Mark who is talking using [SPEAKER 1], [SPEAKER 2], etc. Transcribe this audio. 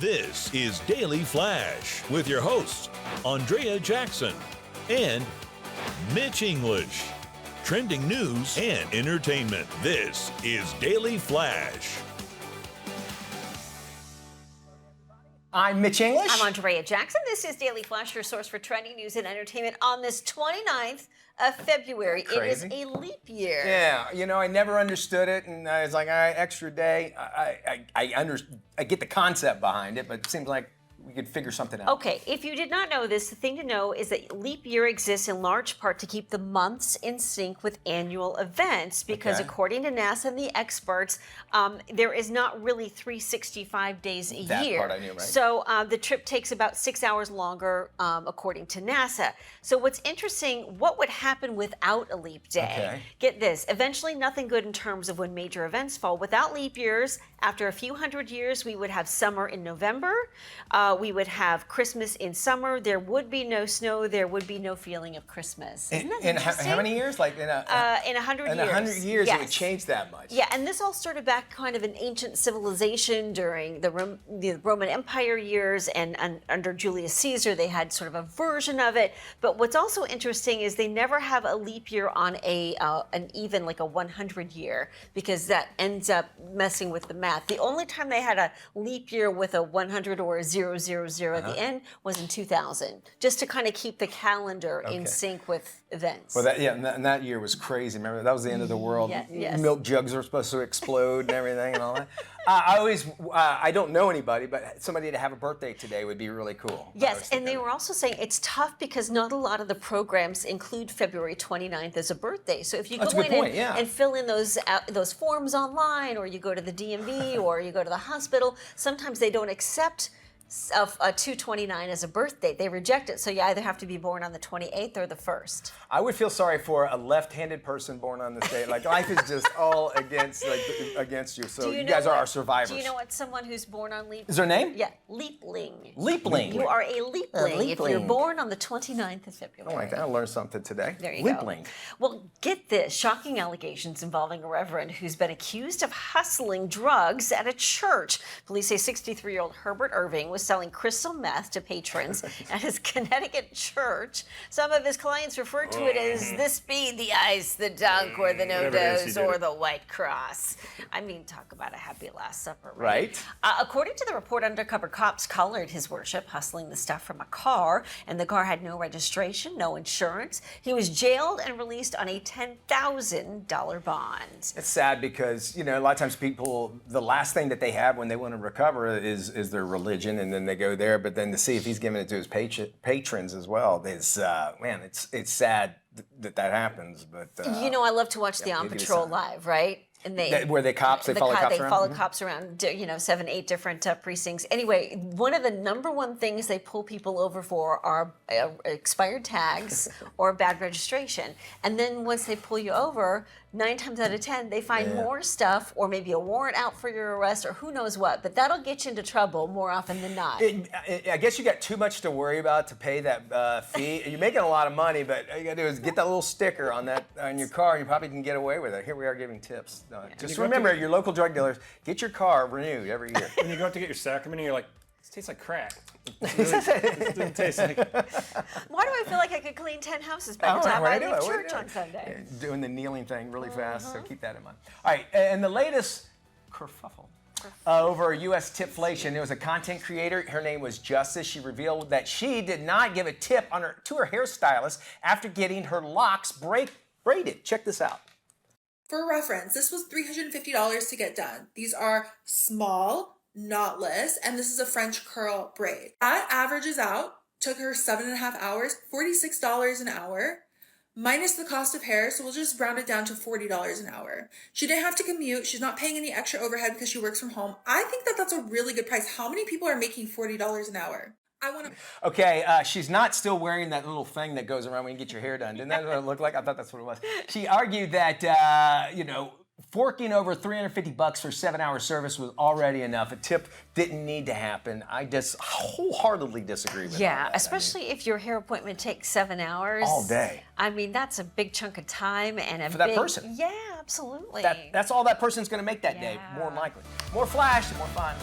[SPEAKER 1] This is Daily Flash with your hosts, Andrea Jackson and Mitch English. Trending news and entertainment. This is Daily Flash.
[SPEAKER 2] I'm Mitch English.
[SPEAKER 3] I'm Andrea Jackson. This is Daily Flash, your source for trending news and entertainment on this 29th of February. It is a leap year.
[SPEAKER 2] Yeah, you know, I never understood it, and I was like, all right, extra day. I get the concept behind it, but it seems like we could figure something out.
[SPEAKER 3] Okay, if you did not know this, the thing to know is that leap year exists in large part to keep the months in sync with annual events because according to NASA and the experts, there is not really 365 days a year.
[SPEAKER 2] That part I knew, right?
[SPEAKER 3] So the trip takes about 6 hours longer according to NASA. So what's interesting, what would happen without a leap day?
[SPEAKER 2] Okay.
[SPEAKER 3] Get this, eventually nothing good in terms of when major events fall. Without leap years, after a few hundred years, we would have summer in November. We would have Christmas in summer. There would be no snow. There would be no feeling of Christmas. Isn't that interesting?
[SPEAKER 2] How many years? Like in
[SPEAKER 3] 100 years.
[SPEAKER 2] In 100 years,
[SPEAKER 3] yes.
[SPEAKER 2] it would change that much.
[SPEAKER 3] Yeah, and this all started back kind of in ancient civilization during the Roman Empire years, and under Julius Caesar, they had sort of a version of it. But what's also interesting is they never have a leap year on an even like a 100 year because that ends up messing with the math. The only time they had a leap year with a 100 or a 000 at the end was in 2000, just to kind of keep the calendar in sync with events.
[SPEAKER 2] Well, and that year was crazy. Remember, that was the end of the world.
[SPEAKER 3] Yes.
[SPEAKER 2] Milk jugs were supposed to explode and everything and all that. I don't know anybody, but somebody to have a birthday today would be really cool.
[SPEAKER 3] Yes, and they were also saying it's tough because not a lot of the programs include February 29th as a birthday. So if you go in and fill in those forms online, or you go to the DMV, or you go to the hospital, sometimes they don't accept a 2/29 as a birth date. They reject it, so you either have to be born on the 28th or the 1st.
[SPEAKER 2] I would feel sorry for a left-handed person born on this day. Like, life is just all against you. So you guys are our survivors.
[SPEAKER 3] Do you know what someone who's born on leap?
[SPEAKER 2] Is their name?
[SPEAKER 3] Yeah, leapling.
[SPEAKER 2] Leapling.
[SPEAKER 3] You are a leapling if you're born on the 29th of February.
[SPEAKER 2] I like that. I learned something today.
[SPEAKER 3] There you
[SPEAKER 2] Leapling.
[SPEAKER 3] go. Well, get this. Shocking allegations involving a reverend who's been accused of hustling drugs at a church. Police say 63-year-old Herbert Irving was selling crystal meth to patrons at his Connecticut church. Some of his clients referred to it as the speed, the ice, the dunk, or the no-dose, or the white cross. I mean, talk about a happy Last Supper, right? According to the report, undercover cops collared his worship, hustling the stuff from a car, and the car had no registration, no insurance. He was jailed and released on a $10,000 bond.
[SPEAKER 2] It's sad because, you know, a lot of times people, the last thing that they have when they want to recover is their religion, and then they go there, but then to see if he's giving it to his patrons as well, it's sad that happens. But
[SPEAKER 3] you know, I love to watch the On Patrol live, right? And they
[SPEAKER 2] follow cops around.
[SPEAKER 3] They follow cops around, 7, 8 different precincts. Anyway, one of the number one things they pull people over for are expired tags or bad registration. And then once they pull you over, 9 times out of 10, they find more stuff, or maybe a warrant out for your arrest, or who knows what. But that'll get you into trouble more often than not.
[SPEAKER 2] I guess you got too much to worry about to pay that fee. You're making a lot of money, but all you got to do is get that little sticker on your car, and you probably can get away with it. Here we are giving tips. Just remember, your local drug dealers, get your car renewed every year.
[SPEAKER 4] When you go out to get your sacrament, and you're like, this tastes like crack. This doesn't taste like...
[SPEAKER 3] Why do I feel like I could clean 10 houses by the time I leave church on Sunday?
[SPEAKER 2] Doing the kneeling thing really fast, so keep that in mind. All right, and the latest kerfuffle over U.S. tipflation. There was a content creator. Her name was Justice. She revealed that she did not give a tip to her hairstylist after getting her locks braided. Check this out.
[SPEAKER 5] For reference, this was $350 to get done. These are small, knotless, and this is a French curl braid. That averages out, took her 7.5 hours, $46 an hour, minus the cost of hair, so we'll just round it down to $40 an hour. She didn't have to commute. She's not paying any extra overhead because she works from home. I think that that's a really good price. How many people are making $40 an hour?
[SPEAKER 2] Okay, she's not still wearing that little thing that goes around when you get your hair done. Didn't that what it looked like? I thought that's what it was. She argued that, forking over $350 for 7-hour service was already enough. A tip didn't need to happen. I just wholeheartedly disagree with that.
[SPEAKER 3] Yeah, especially if your hair appointment takes 7 hours.
[SPEAKER 2] All day.
[SPEAKER 3] I mean, that's a big chunk of time and
[SPEAKER 2] for that person.
[SPEAKER 3] Yeah, absolutely.
[SPEAKER 2] That's all that person's going to make that day, more than likely. More flash, more fun.